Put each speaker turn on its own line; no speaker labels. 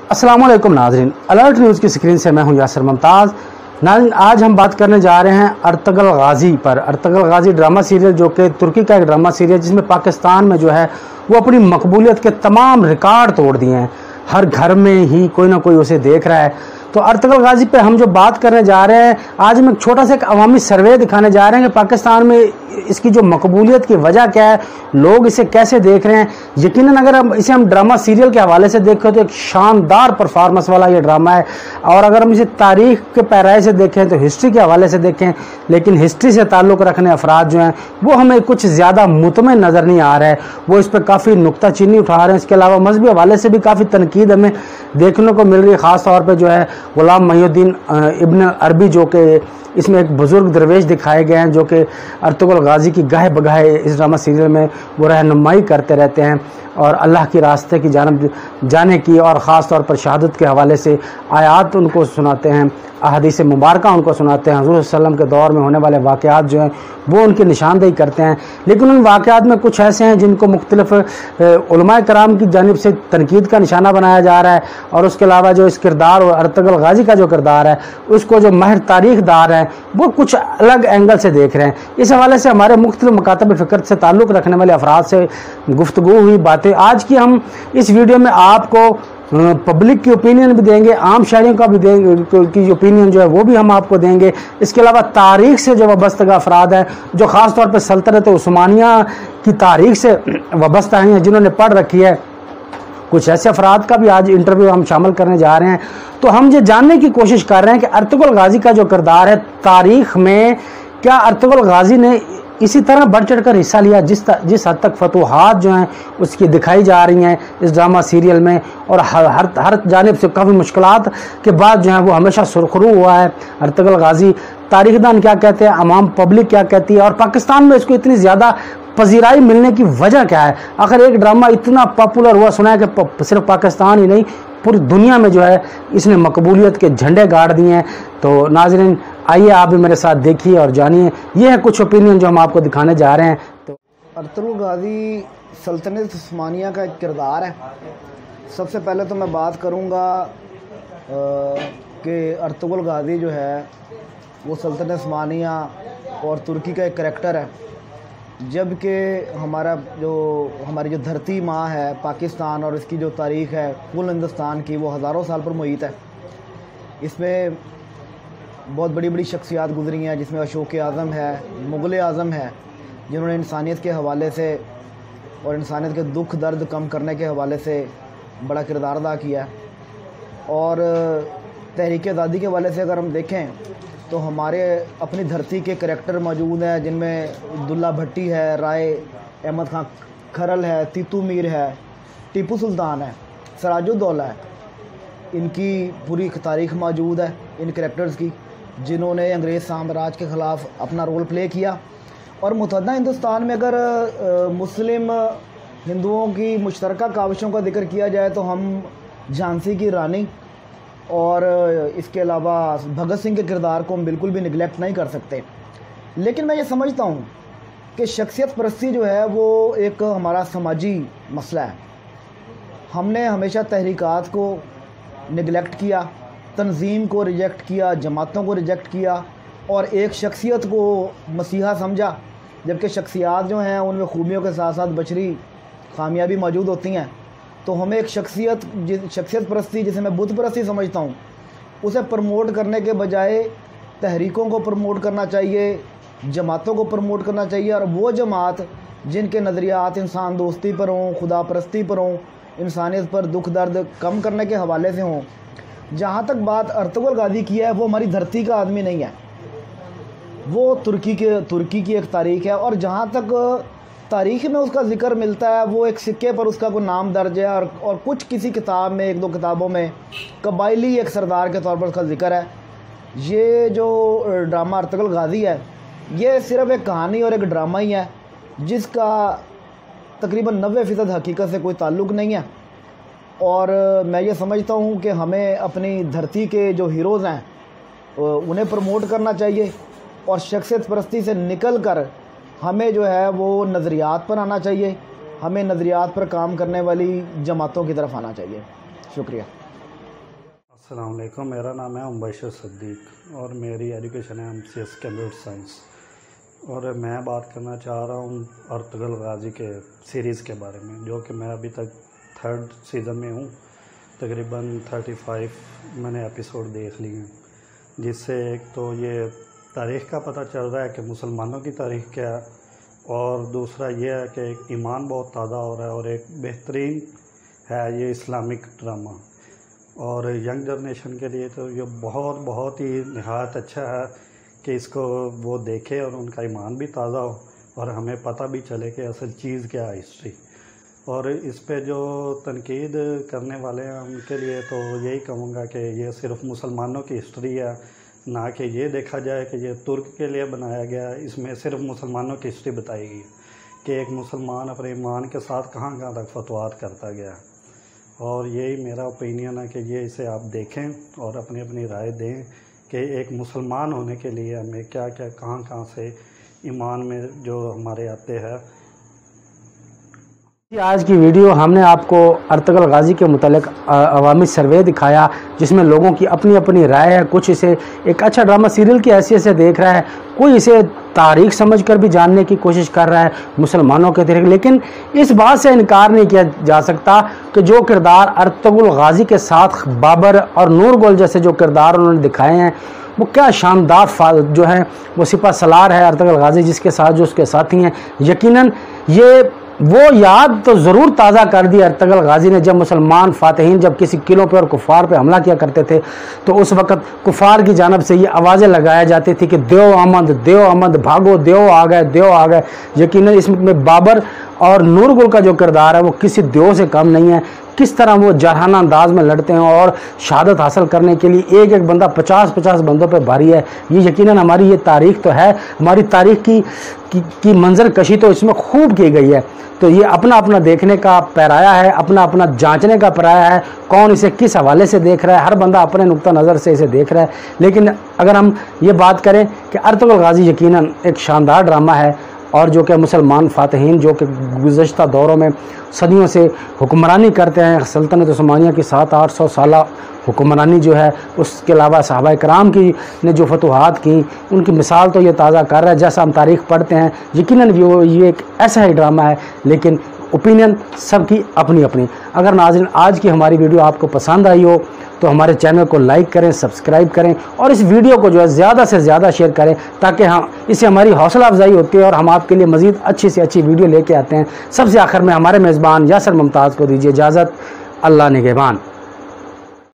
अस्सलाम वालेकुम नाज़रीन, अलर्ट न्यूज़ की स्क्रीन से मैं हूं यासिर मुमताज़। नाज़रीन, आज हम बात करने जा रहे हैं अर्तुगरुल गाज़ी पर। अर्तुगरुल गाज़ी ड्रामा सीरियल जो कि तुर्की का एक ड्रामा सीरियल जिसमें पाकिस्तान में जो है वो अपनी मकबूलियत के तमाम रिकॉर्ड तोड़ दिए हैं। हर घर में ही कोई ना कोई उसे देख रहा है। तो अर्तुगरुल गाज़ी पे हम जो बात करने जा रहे हैं, आज हम एक छोटा सा एक अवामी सर्वे दिखाने जा रहे हैं कि पाकिस्तान में इसकी जो मकबूलियत की वजह क्या है, लोग इसे कैसे देख रहे हैं। यकीनन अगर हम ड्रामा सीरियल के हवाले से देखें तो एक शानदार परफॉर्मेंस वाला ये ड्रामा है, और अगर हम इसे तारीख के पैराए से देखें तो हिस्ट्री के हवाले से देखें, लेकिन हिस्ट्री से ताल्लुक़ रखने अफराद जो हैं वो हमें कुछ ज़्यादा मुतमिन नज़र नहीं आ रहा है। वो इस पर काफ़ी नुक्ताचीनी उठा रहे हैं। इसके अलावा मजहबी हवाले से भी काफ़ी तनकीद हमें देखने को मिल रही है। ख़ास तौर पर जो है गुलाम मोहिउद्दीन इब्न अरबी जो कि इसमें एक बुज़ुर्ग दरवेश दिखाए गए हैं, जो कि अर्तुगरुल गाज़ी की गाहे बगाहे इस ड्रामा सीरियल में वो रहनुमाई करते रहते हैं और अल्लाह की रास्ते की जानब जाने की, और ख़ास तौर पर शहादत के हवाले से आयात उनको सुनाते हैं, अहादीस मुबारका उनको सुनाते हैं। हुज़ूर सल्लल्लाहु अलैहि वसल्लम के दौर में होने वाले वाक़यात जो हैं वो उनकी निशानदेही करते हैं। लेकिन उन वाक़यात में कुछ ऐसे हैं जिनको मुख्तलिफ़ उलमाए कराम की जानिब से तनकीद का निशाना बनाया जा रहा है, और उसके अलावा जो इस किरदार और अर्तुगरुल गाज़ी का जो किरदार है उसको जो महर तारीखदार हैं वो कुछ अलग एंगल से देख रहे हैं। इस हवाले से हमारे मुख्तलिफ़ मकातब फ़िक्र से ताल्लुक़ रखने वाले अफराद से गुफ्तगू हुई बातें। आज की हम इस वीडियो में आपको पब्लिक की ओपिनियन भी देंगे, आम शहरियों का भी देंगे की ओपिनियन जो है वो भी हम आपको देंगे। इसके अलावा तारीख से जो वाबस्ता अफराद हैं जो ख़ास तौर पर सल्तनत उस्मानिया की तारीख से वाबस्ता हैं, जिन्होंने पढ़ रखी है, कुछ ऐसे अफराद का भी आज इंटरव्यू हम शामिल करने जा रहे हैं। तो हम ये जानने की कोशिश कर रहे हैं कि अर्तुगरुल गाज़ी का जो किरदार है तारीख में, क्या अर्तुगरुल गाज़ी ने इसी तरह बढ़ चढ़ कर हिस्सा लिया जिस हद तक फतूहात जो हैं उसकी दिखाई जा रही हैं इस ड्रामा सीरियल में, और हर जानिब से काफ़ी मुश्किलात के बाद जो है वो हमेशा सुरखरू हुआ है। अर्तुगरुल गाज़ी तारीखदान क्या कहते हैं, आवाम पब्लिक क्या कहती है, और पाकिस्तान में इसको इतनी ज़्यादा पजीराई मिलने की वजह क्या है। आखिर एक ड्रामा इतना पॉपुलर हुआ, सुना है कि सिर्फ पाकिस्तान ही नहीं पूरी दुनिया में जो है इसने मकबूलियत के झंडे गाड़ दिए हैं। तो नाज़रीन, आइए आप भी मेरे साथ देखिए और जानिए, ये है कुछ ओपिनियन जो हम आपको दिखाने जा रहे हैं। तो
अर्तुगरुल गाज़ी सल्तनत उस्मानिया का एक किरदार है। सबसे पहले तो मैं बात करूँगा कि अर्तुगरुल गाज़ी जो है वो सल्तनत उस्मानिया और तुर्की का एक करैक्टर है, जबकि हमारी जो धरती माँ है पाकिस्तान और इसकी जो तारीख़ है कुल हिंदुस्तान की, वो हज़ारों साल पर मुहित है। इसमें बहुत बड़ी बड़ी शख्सियात गुजरी हैं, जिसमें अशोक आज़म है, मुग़ल आज़म है, जिन्होंने इंसानियत के हवाले से और इंसानियत के दुख दर्द कम करने के हवाले से बड़ा किरदार अदा किया है। और तहरीक आज़ादी के हवाले से अगर हम देखें तो हमारे अपनी धरती के करैक्टर मौजूद हैं, जिनमें अब्दुल्ला भट्टी है, राय अहमद खान खरल है, तीतू मीर है, टीपू सुल्तान है, सिराजुद्दौला है। इनकी पूरी तारीख़ मौजूद है इन करैक्टर्स की, जिन्होंने अंग्रेज़ साम्राज्य के ख़िलाफ़ अपना रोल प्ले किया। और मुतहदा हिंदुस्तान में अगर मुस्लिम हिंदुओं की मुश्तरका काविशों का जिक्र किया जाए तो हम झांसी की रानी और इसके अलावा भगत सिंह के किरदार को हम बिल्कुल भी निगलेक्ट नहीं कर सकते। लेकिन मैं ये समझता हूँ कि शख्सियत परस्ती जो है वो एक हमारा समाजी मसला है। हमने हमेशा तहरीकात को निगलेक्ट किया, तंजीम को रिजेक्ट किया, जमातों को रिजेक्ट किया, और एक शख्सियत को मसीहा समझा, जबकि शख्सियात जो हैं उनमें खूबियों के साथ साथ बशरी खामियाँ भी मौजूद होती हैं। तो हमें एक शख्सियत परस्ती, जिसे मैं बुत परस्ती समझता हूँ, उसे प्रमोट करने के बजाय तहरीकों को प्रमोट करना चाहिए, जमातों को प्रमोट करना चाहिए। और वो जमात जिनके नज़रियात इंसान दोस्ती पर हों, खुदा परस्ती पर हों, इंसानियत पर दुख दर्द कम करने के हवाले से हों। जहाँ तक बात अर्तुगरुल गाज़ी की है, वो हमारी धरती का आदमी नहीं है, वो तुर्की की एक तारीख़ है। और जहाँ तक तारीख़ में उसका ज़िक्र मिलता है, वो एक सिक्के पर उसका कोई नाम दर्ज है, और कुछ किसी किताब में, एक दो किताबों में कबाइली एक सरदार के तौर पर उसका ज़िक्र है। ये जो ड्रामा अर्तुगरुल गाज़ी है, ये सिर्फ़ एक कहानी और एक ड्रामा ही है, जिसका तकरीबन 90% हकीकत से कोई ताल्लुक़ नहीं है। और मैं ये समझता हूँ कि हमें अपनी धरती के जो हीरोज़ हैं उन्हें प्रमोट करना चाहिए, और शख्सियत परस्ती से निकल कर हमें जो है वो नज़रियात पर आना चाहिए, हमें नज़रियात पर काम करने वाली जमातों की तरफ आना चाहिए। शुक्रिया।
السلام علیکم، میرا نام ہے مبشر صدیق اور میری ایجوکیشن ہے MCS کمپیوٹر سائنس، اور میں بات کرنا چاہ رہا ہوں ارطغرل غازی کے سیریز کے بارے میں، جو کہ میں ابھی تک 3rd سیزن میں ہوں۔ تقریباً 35 میں نے ایپیسوڈ دیکھ لیے ہیں، جس سے ایک تو یہ تاریخ کا پتہ چل رہا ہے کہ مسلمانوں کی تاریخ کیا ہے، اور دوسرا یہ ہے کہ ایک ایمان بہت تازہ ہو رہا ہے، اور ایک بہترین ہے یہ اسلامک ڈرامہ، اور ینگ جنریشن کے لیے تو یہ بہت ہی نہایت اچھا ہے کہ اس کو وہ دیکھے اور ان کا ایمان بھی تازہ ہو، اور ہمیں پتہ بھی چلے کہ اصل چیز کیا ہے ہسٹری۔ اور اس پہ جو تنقید کرنے والے ہیں ان کے لیے تو یہی کہوں گا کہ یہ صرف مسلمانوں کی ہسٹری ہے، نہ کہ یہ دیکھا جائے کہ یہ ترک کے لیے بنایا گیا ہے۔ اس میں صرف مسلمانوں کی ہسٹری بتائی گئی کہ ایک مسلمان اپنے ایمان کے ساتھ کہاں تک فتوحات کرتا گیا، اور یہی میرا اوپینین ہے کہ یہ اسے آپ دیکھیں اور اپنی رائے دیں کہ ایک مسلمان ہونے کے لیے ہمیں کیا کہاں سے ایمان میں جو ہمارے آتے ہیں۔
آج کی ویڈیو ہم نے آپ کو ارطغرل غازی کے متعلق عوامی سروے دکھایا، جس میں لوگوں کی اپنی رائے ہے۔ کچھ اسے ایک اچھا ڈرامہ سیریل کی حیثیت سے دیکھ رہا ہے، کوئی اسے تاریخ سمجھ کر بھی جاننے کی کوشش کر رہا ہے مسلمانوں کے طریقے، لیکن اس بات سے انکار نہیں کیا جا سکتا کہ جو کردار ارطغرل غازی کے ساتھ بابر اور نور گل جیسے جو کردار انہوں نے دکھائے ہیں، وہ کیا شاندار جو ہے وہ سپہ سالار ہے ارطغرل غازی، جس کے ساتھ جو اس کے ساتھی ہیں، یقیناً یہ وہ یاد تو ضرور تازہ کر دی ارطغرل غازی نے، جب مسلمان فاتحین جب کسی قلعوں پہ اور کفار پہ حملہ کیا کرتے تھے تو اس وقت کفار کی جانب سے یہ آوازیں لگایا جاتی تھی کہ دیو آمد بھاگو، دیو آ گئے۔ یقیناً اس میں بابر اور نور گل کا جو کردار ہے وہ کسی دیو سے کم نہیں ہے، کس طرح وہ جارحانہ انداز میں لڑتے ہیں اور شہادت حاصل کرنے کے لیے ایک بندہ 50 بندوں پہ بھاری ہے۔ یہ یقیناً ہماری یہ تاریخ تو ہے، ہماری تاریخ کی منظر کشی تو اس میں خوب کی گئی ہے۔ تو یہ اپنا دیکھنے کا پیرایا ہے، اپنا جانچنے کا پیرایا ہے، کون اسے کس حوالے سے دیکھ رہا ہے، ہر بندہ اپنے نقطہ نظر سے اسے دیکھ رہا ہے۔ لیکن اگر ہم یہ بات کریں کہ ارطغرل غازی یقیناً ایک شاندار ڈرامہ ہے، اور جو کہ مسلمان فاتحین جو کہ گزشتہ دوروں میں صدیوں سے حکمرانی کرتے ہیں، سلطنت عثمانیہ کی 700-800 سالہ حکمرانی جو ہے، اس کے علاوہ صحابہ کرام کی نے جو فتوحات کی، ان کی مثال تو یہ تازہ کر رہا ہے۔ جیسا ہم تاریخ پڑھتے ہیں، یقیناً یہ ایک ایسا ہی ڈرامہ ہے، لیکن اوپینین سب کی اپنی۔ اگر ناظرین آج کی ہماری ویڈیو آپ کو پسند آئی ہو تو ہمارے چینل کو لائک کریں، سبسکرائب کریں، اور اس ویڈیو کو جو ہے زیادہ سے زیادہ شیئر کریں، تاکہ اس سے ہماری حوصلہ افزائی ہوتی ہے اور ہم آپ کے لیے مزید اچھی سے اچھی ویڈیو لے کے آتے ہیں۔ سب سے آخر میں ہمارے میزبان یاسر ممتاز کو دیجیے اجازت، اللہ نگہبان۔